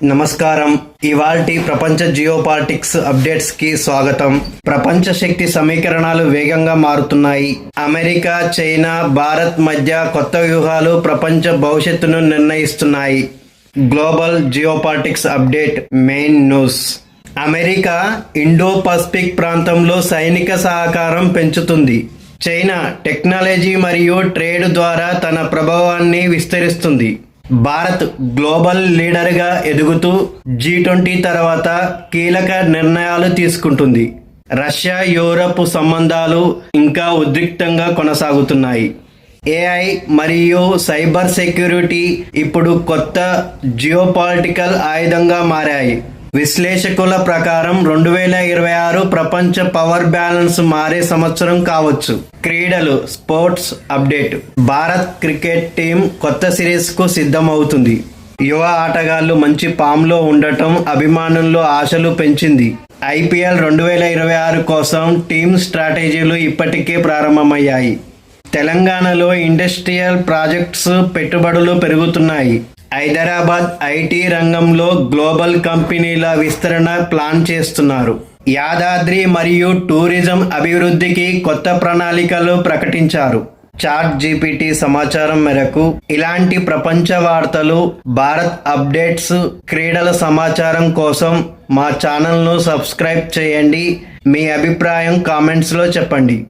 నమస్కారం. ఇవాల్టి ప్రపంచ జియోపాలిటిక్స్ అప్డేట్స్ కి స్వాగతం. ప్రపంచ శక్తి సమీకరణాలు వేగంగా మారుతున్నాయి. అమెరికా, చైనా, భారత్ మధ్య కొత్త వ్యూహాలు ప్రపంచ భవిష్యత్తును నిర్ణయిస్తున్నాయి. Global geopolitics update main news. America Indo Pacific ప్రాంతంలో సైనిక సహకారం పెంచుతుంది. చైనా టెక్నాలజీ మరియు ట్రేడ్ ద్వారా తన ప్రభావాన్ని విస్తరిస్తుంది. భారత్ గ్లోబల్ లీడర్గా ఎదుగుతూ G20 తర్వాత కీలక నిర్ణయాలు తీసుకుంటుంది. రష్యా యూరప్ సంబంధాలు ఇంకా ఉద్రిక్తంగా కొనసాగుతున్నాయి. AI మరియు సైబర్ సెక్యూరిటీ ఇప్పుడు కొత్త జియోపాలిటికల్ ఆయుధంగా మారాయి. విశ్లేషకుల ప్రకారం 2026 ప్రపంచ పవర్ బ్యాలెన్స్ మారే సంవత్సరం కావచ్చు. క్రీడలు sports update. Bharat cricket team కొత్త సిరీస్ కు సిద్ధమవుతుంది. యువ ఆటగాళ్లు మంచి ఫామ్లో ఉండటం అభిమానుల్లో ఆశలు పెంచింది. IPL 2026 కోసం టీమ్ స్ట్రాటజీలు ఇప్పటికే ప్రారంభమయ్యాయి. తెలంగాణలో ఇండస్ట్రియల్ ప్రాజెక్ట్స్ పెట్టుబడులు పెరుగుతున్నాయి. హైదరాబాద్ IT రంగంలో గ్లోబల్ కంపెనీల విస్తరణ ప్లాన్ చేస్తున్నారు. యాదాద్రి మరియు టూరిజం అభివృద్ధికి కొత్త ప్రణాళికలు ప్రకటించారు. ChatGPT సమాచారం మేరకు ఇలాంటి ప్రపంచ వార్తలు, భారత్ అప్డేట్స్, క్రీడల సమాచారం కోసం మా ఛానల్ను సబ్స్క్రైబ్ చేయండి. మీ అభిప్రాయం కామెంట్స్లో చెప్పండి.